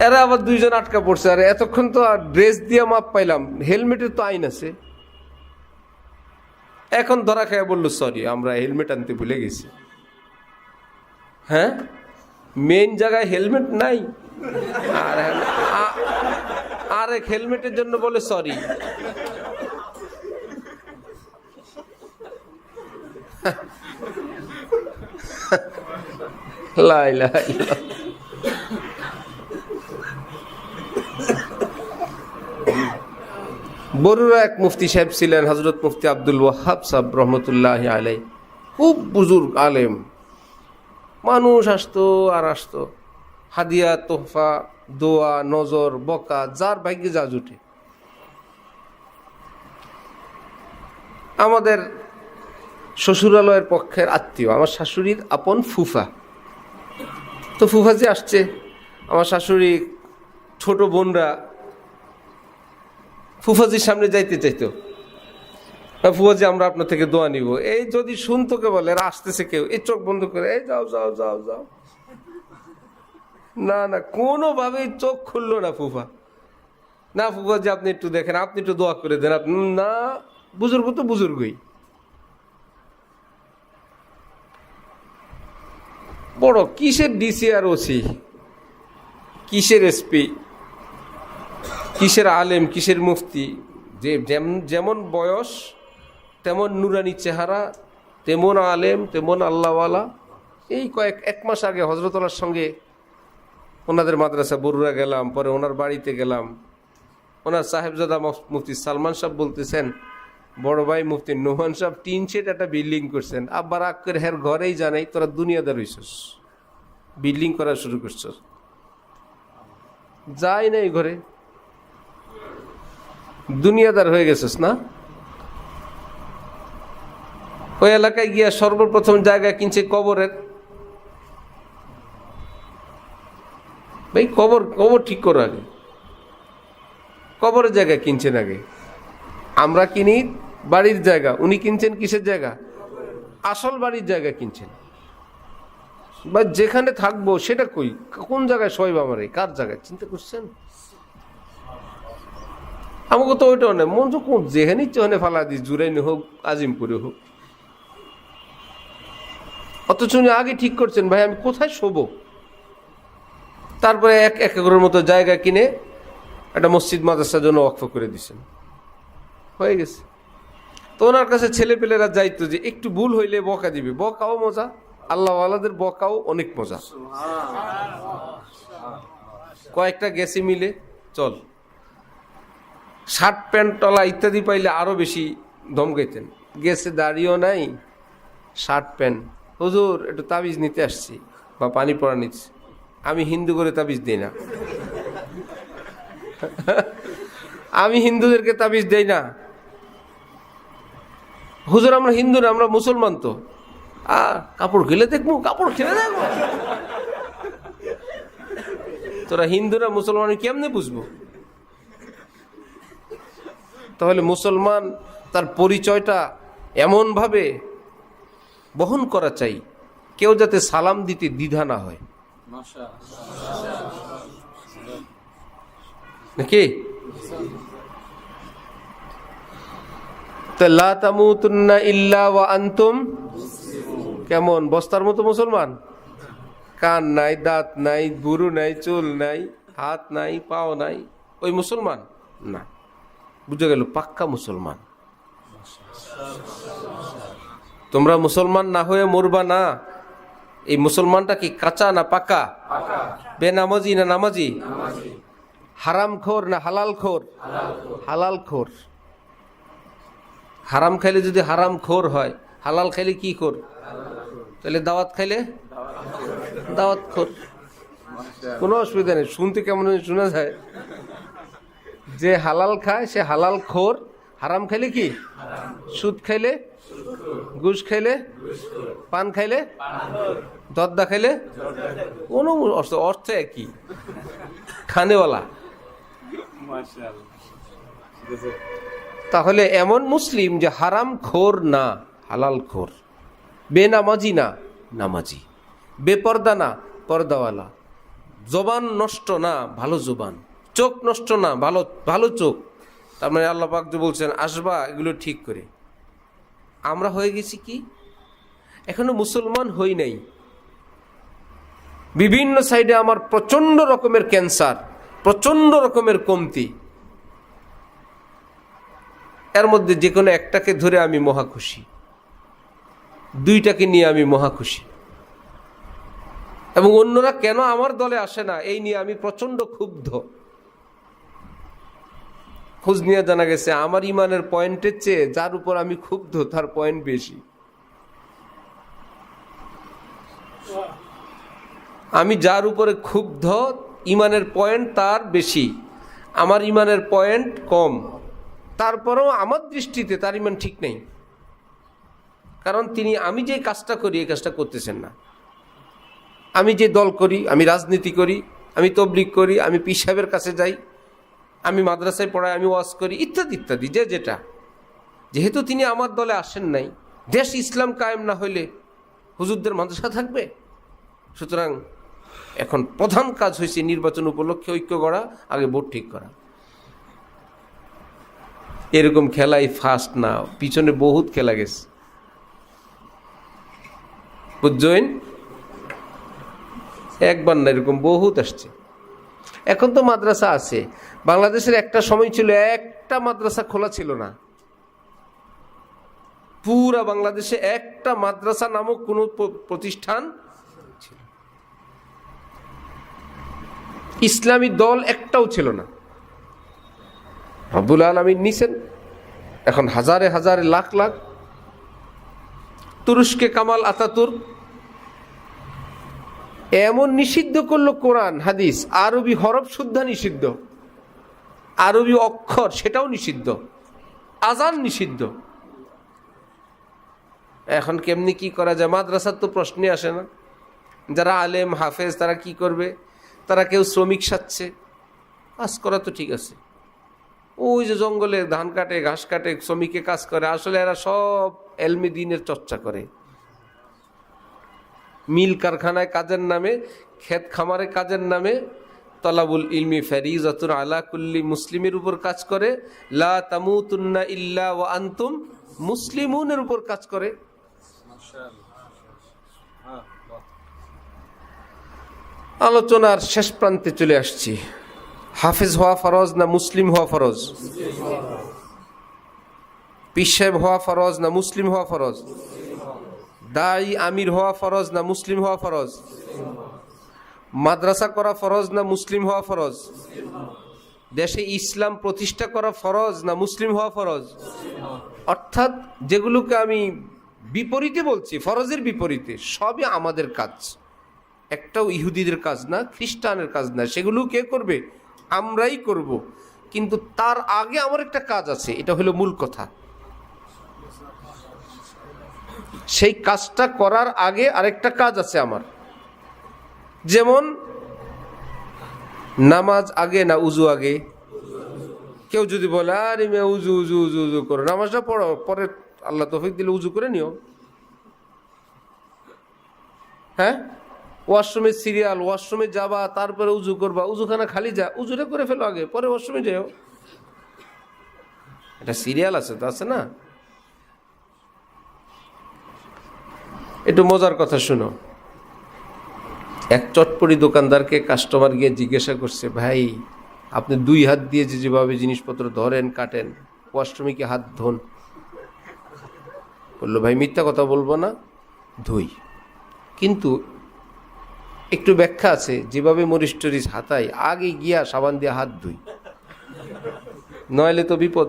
এরা আবার 2জন আটকা পড়ছে, আর এতক্ষণ তো ড্রেস দিয়ে মাপ পাইলাম, হেলমেটের তো আইন আছে। এখন ধরা খায় বললো সরি, আমরা হেলমেট আনতে ভুলে গেছি। হ্যাঁ, মেইন জায়গায় হেলমেট নাই, আর এক হেলমেটের জন্য বলে সরি। লা ইলাহা ইল্লাল্লাহ। বরুড়া এক মুফতি সাহেব ছিলেন, হযরত মুফতি আব্দুল ওয়াহাব সাহেব রহমতুল্লাহি আলাইহি। খুব বুজুর্গ আলেম। মানুষ আসতো আর আসতো, হাদিয়া, তোহফা, দোয়া, নজর, বকা, যার ভাগ্যে যা জুটে। আমাদের শ্বশুরালয়ের পক্ষের আত্মীয়, আমার শাশুড়ির আপন ফুফা। তো ফুফা যে আসছে, আমার শাশুড়ি ছোট বোনরা ফুফাজির সামনে যাইতে চাইতো, ফুফাজি আমরা আপনার থেকে দোয়া নিব। এই যদি শুনতো কে বলে এরা আসতেছে কেউ, এই চোখ বন্ধ করে এই যাও যাও যাও যাও। না না, কোনোভাবেই চোখ খুললো না ফুফা। না ফুফাজি আপনি একটু দেখেন, আপনি একটু দোয়া করে দেন। আপনি না, বুজুর্গ তো বুজুর্গই। বড় কিসের ডিসি আর ওসি, কিসের এসপি, কিসের আলেম, কিসের মুফতি, যে যেমন বয়স তেমন নুরানি চেহারা, তেমন আলেম, তেমন আল্লাহওয়ালা। এই এক মাস আগে হজরতলার সঙ্গে ওনাদের মাদ্রাসা বরুড়া গেলাম, পরে ওনার বাড়িতে গেলাম। ওনার সাহেবজাদা মুফতি সালমান সাহেব বলতেছেন, বড় ভাই মুফতি নোমান সাহেব 3 সেট একটা বিল্ডিং করছেন। আব্বার আক্কের হের ঘরেই জানাই তোরা দুনিয়াদার হইছস, বিল্ডিং করা শুরু করছস। যাই নাই ঘরে, দুনিয়াদার হয়ে গেছিস না। ওই এলাকায় গিয়া সর্বপ্রথম জায়গা কিনছে কবরের। ভাই কবর ঠিক করো আগে, কবরের জায়গা কিনছেন আগে। আমরা কিনি বাড়ির জায়গা, উনি কিনছেন কিসের জায়গা? আসল বাড়ির জায়গা কিনছেন। বা যেখানে থাকবো সেটা কই, কোন জায়গায় শোয়ব আমার, কার জায়গায় চিন্তা করছেন? আমাকে তো ওইটাও নেই, মন তো কোন যেখানে ইচ্ছে ওখানে ফালা দিস, জুরাইনি হোক আজিমপুরে হোক। অথচ উনি আগে ঠিক করছেন ভাই আমি কোথায় শোবো। তারপরে এক একরের মতো জায়গা কিনে একটা মসজিদ মাদ্রাসার জন্য ওয়াকফ করে দিচ্ছেন, হয়ে গেছে। তো ওনার কাছে ছেলেপেলেরা যাইতো যে একটু ভুল হইলে বকা দিবে, বকাও মজা, আল্লাহওয়ালাদের বকাও অনেক মজা। কয়েকটা গেছে মিলে চল, শার্ট প্যান্ট টলা ইত্যাদি পাইলে আরো বেশি ধমকাইতেন। গেছে দাড়িও নাই, শার্ট প্যান্ট, হুজুর একটু তাবিজ নিতে আসছি বা পানি পড়া নিচ্ছি। আমি হিন্দু করে তাবিজ দিই না, আমি হিন্দুদেরকে তাবিজ দেই না। হুজুর আমরা হিন্দু না, আমরা মুসলমান। তো কাপড় খেলে দেখবো, কাপড় খেলে দেখবো। তোরা হিন্দুরা মুসলমান কেমনে বুঝবো? তাহলে মুসলমান তার পরিচয়টা এমন ভাবে বহন করা চাই, কেউ যাতে সালাম দিতে দ্বিধা না হয়, নাকি? লা তামুতুন্না ইল্লা ওয়া আনতুম, কেমন বস্তার মতো মুসলমান? কান নাই, দাঁত নাই, বুরু নাই, চুল নাই, হাত নাই, পাও নাই, ওই মুসলমান না। বুঝে গেল, পাক্কা মুসলমান। তোমরা মুসলমান না হয়ে মরবা না। এই মুসলমানটা কি কাঁচা না পাকা? বেনামাজি না নামাজি? হারাম খোর না হালাল খোর? হালাল খোর। হারাম খাইলে যদি হারাম খোর হয়, হালাল খাইলে কি খোর? তাহলে দাওয়াত খাইলে দাওয়াত খোর। কোনো অসুবিধা নেই, শুনতে কেমন শোনা যায়? যে হালাল খায় সে হালাল খোর, হারাম খাইলে কি? সুদ খাইলে, ঘুষ খাইলে, পান খাইলে, দদ্দা খাইলে কোনো অর্থ একই, খানেওয়ালা। তাহলে এমন মুসলিম যে হারাম খোর না, হালাল খোর, বেনামাজি না নামাজি, বেপর্দা না পর্দাওয়ালা, জবান নষ্ট না ভালো জবান, চোখ নষ্ট না ভালো ভালো চোখ। তার মানে আল্লাহ পাক যে বলছেন আসবা এগুলো ঠিক করে। আমরা হয়ে গেছি কি, এখনো মুসলমান হই নাই। বিভিন্ন সাইডে আমার প্রচন্ড রকমের ক্যান্সার, প্রচন্ড রকমের কমতি। এর মধ্যে যে কোনো একটাকে ধরে আমি মহা খুশি, দুইটাকে নিয়ে আমি মহা খুশি। এবং অন্যরা কেন আমার দলে আসে না এই নিয়ে আমি প্রচন্ড ক্ষুব্ধ। খোঁজ নিয়ে জানা গেছে আমার ইমানের পয়েন্টের চেয়ে যার উপর আমি ক্ষুব্ধ তার পয়েন্ট বেশি। আমি যার উপরে ক্ষুব্ধ ইমানের পয়েন্ট তার বেশি, আমার ইমানের পয়েন্ট কম। তারপরেও আমার দৃষ্টিতে তার ইমান ঠিক নেই, কারণ তিনি আমি যে কাজটা করি এই কাজটা করতেছেন না। আমি যে দল করি, আমি রাজনীতি করি, আমি তবলিগ করি, আমি পীর সাহেবের কাছে যাই, আমি মাদ্রাসায় পড়াই, আমি ওয়াজ করি, ইত্যাদি ইত্যাদি, যে যেটা, যেহেতু তিনি আমার দলে আসেন নাই, দেশ ইসলাম কায়েম না হইলে হুজুরদের মাদ্রাসা থাকবে? সুতরাং এখন প্রধান কাজ হয়েছে নির্বাচন উপলক্ষে ঐক্য গড়া, আগে ভোট ঠিক করা। এরকম খেলাই ফার্স্ট না, পিছনে বহুত খেলা গেছে, বুঝছেন? একবার না, এরকম বহুত আসছে। এখন তো মাদ্রাসা আছে, বাংলাদেশের একটা সময় ছিল একটা মাদ্রাসা খোলা ছিল না, পুরা বাংলাদেশে একটা মাদ্রাসা নামক কোন প্রতিষ্ঠান ছিল, ইসলামী দল একটাও ছিল না। রব্বুল আলামিন নিছেন, এখন হাজারে হাজারে লাখ লাখ। তুরস্কে কামাল আতাতুর্ক এমন নিষিদ্ধ করলো কোরআন হাদিস, আরবি হরফ শুদ্ধা নিষিদ্ধ, আরবি অক্ষর সেটাও নিষিদ্ধ, আজান নিষিদ্ধ। এখন কেমনি কি করা যায়? মাদ্রাসার তো প্রশ্নে আসে না। যারা আলেম হাফেজ তারা কি করবে? তারা কেউ শ্রমিক সাচ্ছে, কাজ করা তো ঠিক আছে, ওই যে জঙ্গলে ধান কাটে ঘাস কাটে শ্রমিকে কাজ করে, আসলে এরা সব এলমে দ্বীনের চর্চা করে। মিল কারখানায় কাজের নামে, ক্ষেত খামারে কাজের নামে তলাবুল ইলমি ফরিজাতুন আলা কুল্লি মুসলিমের উপর কাজ করে, লা তামুতুন্না ইল্লা ওয়া আনতুম মুসলিমুনের উপর কাজ করে। আলোচনার শেষ প্রান্তে চলে আসছি। হাফেজ হওয়া ফরজ না মুসলিম হওয়া ফরজ? পীর সাহেব হওয়া ফরজ না মুসলিম হওয়া ফরজ? দায়ী আমির হওয়া ফরজ না মুসলিম হওয়া ফরজ? মাদ্রাসা করা ফরজ না মুসলিম হওয়া ফরজ? দেশে ইসলাম প্রতিষ্ঠা করা ফরজ না মুসলিম হওয়া ফরজ? অর্থাৎ যেগুলোকে আমি বিপরীতে বলছি, ফরজের বিপরীতে, সবই আমাদের কাজ, একটাও ইহুদিদের কাজ না, খ্রিস্টানের কাজ না। সেগুলো কে করবে? আমরাই করব। কিন্তু তার আগে আমার একটা কাজ আছে, এটা হলো মূল কথা। সেই কাজটা করার আগে আরেকটা কাজ আছে আমার। যেমন নামাজ আগে না উজু আগে? কেউ যদি বলে আরে মে উজু উজু উজু উজু করো, নামাজটা পড়ো, পরে আল্লাহ তৌফিক দিলে উজু করে নিও। হ্যাঁ, ওয়াশরুমে সিরিয়াল, ওয়াশরুমে যাবা, তারপরে উজু করবা, উজুখানা খালি যা, উজুটা করে ফেলো আগে, পরে ওয়াশরুমে যাও। এটা সিরিয়াল আছে তো, আছে না? একটু মজার কথা শুনো। এক চটপটি দোকানদারকে কাস্টমার গিয়ে জিজ্ঞাসা করছে, ভাই আপনি দুই হাত দিয়ে যেভাবে জিনিসপত্র ধরেন কাটেন, ওয়াশরুমে কি হাত ধোন? বললো, ভাই মিথ্যা কথা বলবো না, ধুই, কিন্তু একটু ব্যাখ্যা আছে, যেভাবে মরিচ টরিচ হাতাই আগে গিয়া সাবান দিয়ে হাত ধুই, নইলে তো বিপদ।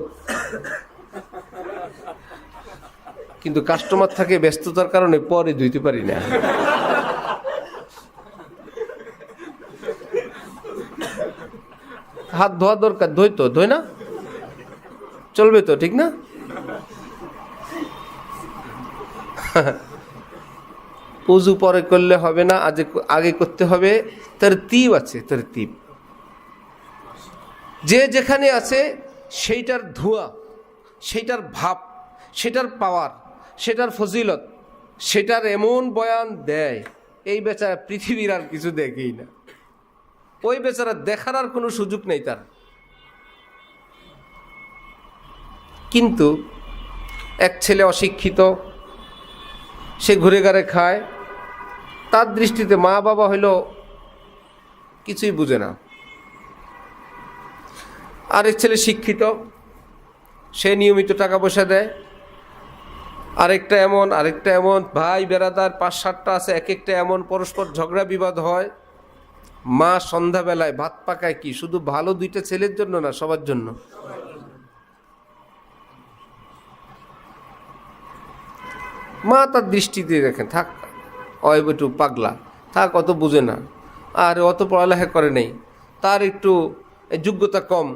কিন্তু কাস্টমার থাকে ব্যস্ততার কারণে পরে ধুইতে পারি না। হাত ধোয়া দরকার, ধোয় না, চলবে তো, ঠিক না? উজু পরে করলে হবে না, আগে করতে হবে। তরতিব আছে, তরতিব। যে যেখানে আছে সেইটার ধোয়া, সেইটার ভাব, সেটার পাওয়ার, সেটার ফজিলত, সেটার এমন বয়ান দেয়, এই বেচারা পৃথিবীর আর কিছু দেখেই না। ওই বেচারা দেখার আর কোনো সুযোগ নেই তার। কিন্তু এক ছেলে অশিক্ষিত, সে ঘুরে ঘাড়ে খায়, তার দৃষ্টিতে মা বাবা হইল কিছুই বুঝে না। আরেক ছেলে শিক্ষিত, সে নিয়মিত টাকা পয়সা দেয়, আরেকটা এমন ভাই বেড়াদার 5-7টা আছে, এক একটা এমন, পরস্পর ঝগড়া বিবাদ হয়। মা সন্ধ্যাবেলায় ভাত পাকায় কি শুধু ভালো 2টা ছেলের জন্য না, সবার জন্য। মা তার দৃষ্টিতে দেখেন, থাক একটু পাগলা, থাক অত বুঝে না, আর অত পড়ালেখা করে নেই, তার একটু যোগ্যতা কম,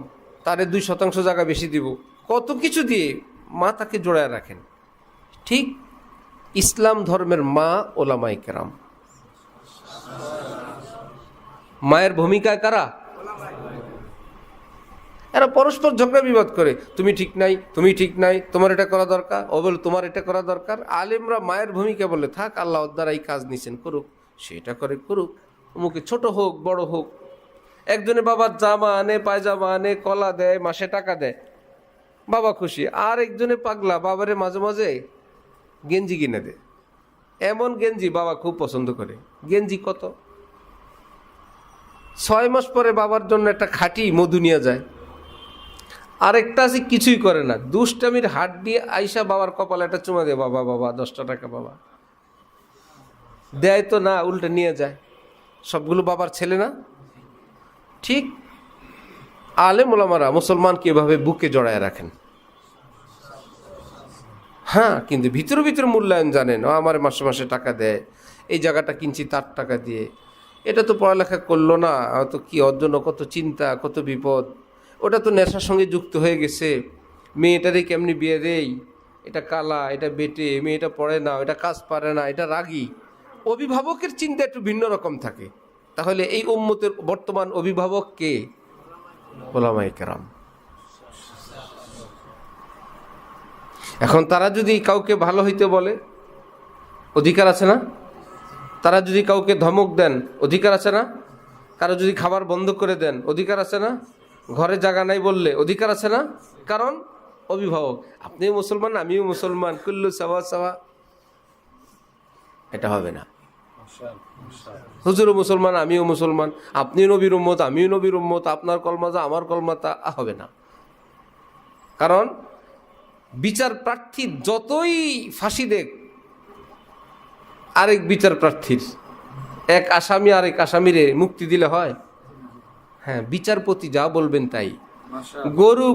তারে 2% জায়গা বেশি দিব, কত কিছু দিয়ে মা তাকে জোড়ায় রাখেন। ঠিক ইসলাম ধর্মের মা ওলামায়ে কেরাম। মায়ের ভূমিকায় কারা? এরা পরস্পর ঝগড়া বিবাদ করে, তুমি ঠিক নাই, তুমি ঠিক নাই, তোমার এটা করা দরকার, ও বলে তোমার এটা করা দরকার। আলেমরা মায়ের ভূমিকা বলে, থাক আল্লাহ দ্বারা এই কাজ নিছেন, করুক, সেটা করে করুক, মুখে ছোট হোক বড় হোক। একজনে বাবার জামা আনে, পায়জামা আনে, কলা দেয়, মাসে টাকা দেয়, বাবা খুশি। আর একজনে পাগলা, বাবারে মাঝে মাঝে গেঞ্জি কিনে দেয়, এমন গেঞ্জি বাবা খুব পছন্দ করে। গেঞ্জি কত, 6 মাস পরে বাবার জন্য একটা খাঁটি মধু নিয়ে যায়। আরেকটা আছে কিছুই করে না, দুষ্টামির হাত দিয়ে আইসা বাবার কপালে একটা চুমা দেয়, বাবা বাবা 10টা টাকা বাবা, দেয় তো না, উল্টে নিয়ে যায়। সবগুলো বাবার ছেলে না? ঠিক আলেম ওলামারা মুসলমানকে এভাবে বুকে জড়ায় রাখেন। হ্যাঁ, কিন্তু ভিতরে ভিতরে মূল্যায়ন জানেন, ও আমার মাসে মাসে টাকা দেয়, এই জায়গাটা কিনছি তার টাকা দিয়ে, এটা তো পড়ালেখা করলো না, হয়তো কি ওর জন্য কত চিন্তা, কত বিপদ, ওটা তো নেশার সঙ্গে যুক্ত হয়ে গেছে, মেয়েটারে কেমনি বিয়ে দেই, এটা কালা, এটা বেটে, মেয়েটা পড়ে না, এটা কাজ পারে না, এটা রাগী। অভিভাবকের চিন্তা একটু ভিন্ন রকম থাকে। তাহলে এই উম্মতের বর্তমান অভিভাবক কে? ওলামায়ে কেরাম। এখন তারা যদি কাউকে ভালো হইতে বলে, অধিকার আছে না? তারা যদি কাউকে ধমক দেন, অধিকার আছে না? কারো যদি খাবার বন্ধ করে দেন, অধিকার আছে না? ঘরে জায়গা নাই বললে অধিকার আছে না? কারণ অভিভাবক। আপনিও মুসলমান, আমিও মুসলমান, কুল্লু সাওয়া সাওয়া, এটা হবে না। হুজুরও মুসলমান, আমিও মুসলমান, আপনিও নবীর উম্মত, আমিও নবীর উম্মত, আপনার কলমাজা আমার কলমাতা, হবে না। কারণ বিচার প্রার্থী যতই ফাঁসি দেখ, আরেক বিচার প্রার্থীর, এক আসামি আরেক আসামিরে মুক্তি দিলে হয়? হ্যাঁ, বিচারপতি যা বলবেন তাই।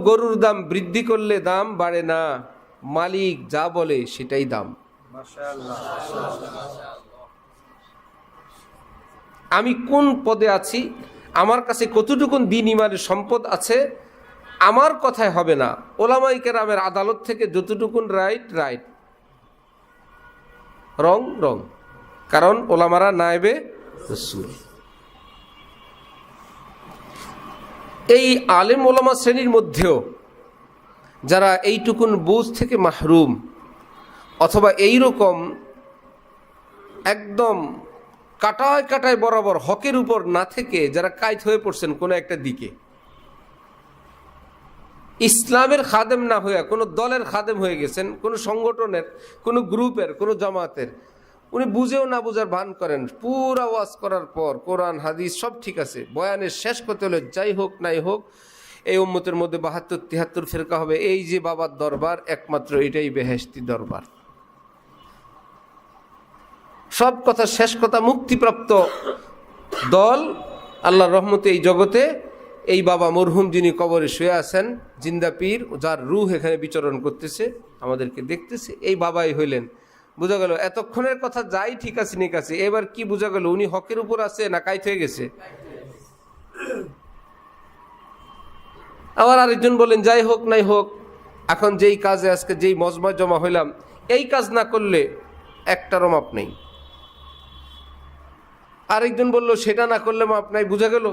গরুর দাম বৃদ্ধি করলে দাম বাড়ে না, মালিক যা বলে সেটাই দাম। আমি কোন পদে আছি, আমার কাছে কতটুকুন দিন ইমানের সম্পদ আছে, আমার কথায় হবে না। ওলামায়ে কেরামের আদালত থেকে যতটুকুন রাইট রাইট, রং রং, কারণ ওলামারা নায়েবে রাসূল। এই আলেম ওলামা শ্রেণীর মধ্যেও যারা এইটুকুন বুঝ থেকে মাহরুম, অথবা এইরকম একদম কাটায় কাটায় বরাবর হকের উপর না থেকে যারা কায়েত হয়ে পড়ছেন কোনো একটা দিকে, ইসলামের খাদেম না হয়ে কোনো দলের খাদেম হয়ে গেছেন, কোনো সংগঠনের, কোনো গ্রুপের, কোনো জামাতের, উনি বুঝেও না বুঝার ভান করেন। পুরা ওয়াজ করার পর কোরআন হাদিস সব ঠিক আছে, বয়ানের শেষ করতে হলে যাই হোক নাই হোক, এই উম্মতের মধ্যে 72-73 ফেরকা হবে, এই যে বাবার দরবার, একমাত্র এটাই বেহেশতি দরবার। সব কথা শেষ কথা, মুক্তিপ্রাপ্ত দল আল্লাহর রহমতে এই জগতে এই বাবা মরহুম যিনি কবরে শুয়ে আছেন, জিন্দা পীর, যার রূহ এখানে বিচরণ করতেছে, আমাদেরকে দেখতেছে, এই বাবাই হইলেন। বোঝা গেল এতক্ষণের কথা যাই ঠিক আছে ঠিক আছে, এবার কি বোঝা গেল, উনি হকের উপর আছে না কায়েত হয়ে গেছে? আবার আরেকজন বলেন যাই হোক নাই হোক, এখন যেই কাজে আজকে যেই মজমায় জমা হইলাম, এই কাজ না করলে একটারও মাপ নেই। আরেকজন বলল সেটা না করলে মাপ নাই। বোঝা গেল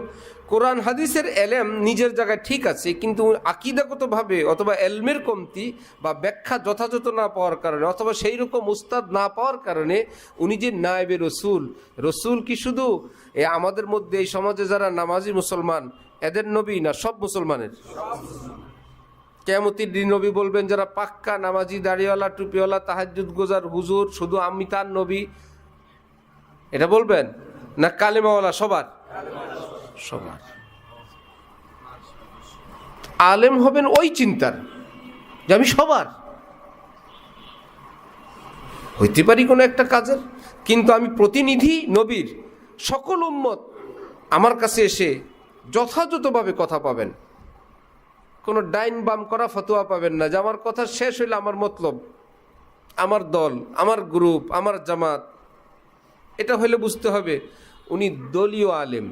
কোরআন হাদিসের এলেম নিজের জায়গায় ঠিক আছে, কিন্তু আকীদাগতভাবে অথবা এলমের কমতি বা ব্যাখ্যা যথাযথ না পাওয়ার কারণে, অথবা সেই রকম উস্তাদ না পাওয়ার কারণে উনি যে নায়েবে রসুল। রসুল কি শুধু আমাদের মধ্যে এই সমাজে যারা নামাজি মুসলমান এদের নবী না, সব মুসলমানের? কিয়ামতের দিন নবী বলবেন যারা পাক্কা নামাজি, দাড়িওয়ালা, টুপিওয়ালা, তাহাজ্জুদ গোজার হুজুর, শুধু আমি তার নবী, এটা বলবেন না কালেমাওয়ালা? সবার সবার। আলেম হবেন ওই চিন্তার যে আমি সবার, হইতে পারি কোনো একটা কাজের, কিন্তু আমি প্রতিনিধি নবীর। সকল উম্মত আমার কাছে এসে যথাযথভাবে কথা পাবেন, কোনো ডাইন বাম করা ফতোয়া পাবেন না যে আমার কথা শেষ হইলে আমার মতলব, আমার দল, আমার গ্রুপ, আমার জামাত। এটা হলে বুঝতে হবে উনি দলীয় আলেম।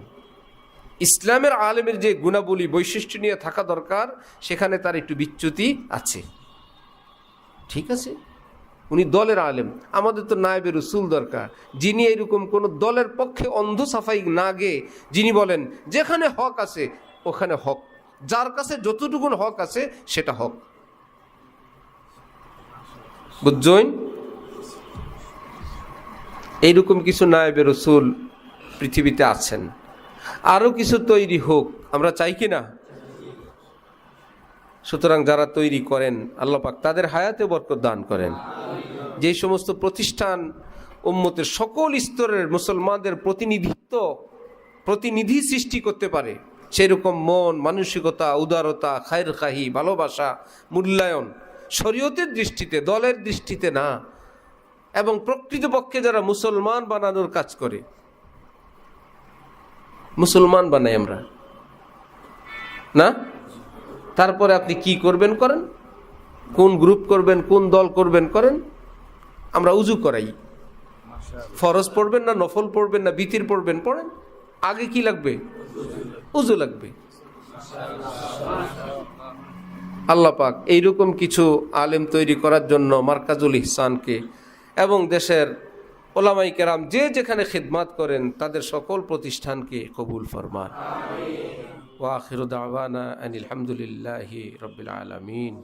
ইসলামের আলেমের যে গুণাবলী বৈশিষ্ট্য নিয়ে থাকা দরকার, সেখানে তার একটু বিচ্যুতি আছে। ঠিক আছে, উনি দলের আলেম। আমাদের তো নায়েবে রসুল দরকার, যিনি এইরকম কোনো দলের পক্ষে অন্ধ সাফাই না গেয়ে যিনি বলেন যেখানে হক আছে ওখানে হক, যার কাছে যতটুকুন হক আছে সেটা হক। বুঝছেন? এইরকম কিছু নায়েবে রসুল পৃথিবীতে আছেন। আরও কিছু তৈরি হোক, আমরা চাই কি না? সুতরাং যারা তৈরি করেন আল্লাহ পাক তাদের হায়াতে বরকত দান করেন। যেই সমস্ত প্রতিষ্ঠান উম্মতের সকল স্তরের মুসলমানদের প্রতিনিধি সৃষ্টি করতে পারে, সেরকম মন, মানসিকতা, উদারতা, খায়ের খাহি, ভালোবাসা, মূল্যায়ন শরীয়তের দৃষ্টিতে, দলের দৃষ্টিতে না, এবং প্রকৃতপক্ষে যারা মুসলমান বানানোর কাজ করে, মুসলমান বানাই আমরা না। তারপরে আপনি কি করবেন করেন, কোন গ্রুপ করবেন, কোন দল করবেন করেন। আমরা উজু করাই, ফরজ পড়বেন না নফল পড়বেন না বিতির পড়বেন পড়েন, আগে কি লাগবে? উজু লাগবে। আল্লাহ পাক এইরকম কিছু আলেম তৈরি করার জন্য মার্কাজুল ইহসানকে এবং দেশের ওলামাই কেরাম যে যেখানে খিদমাত করেন তাদের সকল প্রতিষ্ঠানকে কবুল ফরমান। ওয়া আখিরু দাওয়ানা আনিল হামদুলিল্লাহি রাব্বিল আলামিন।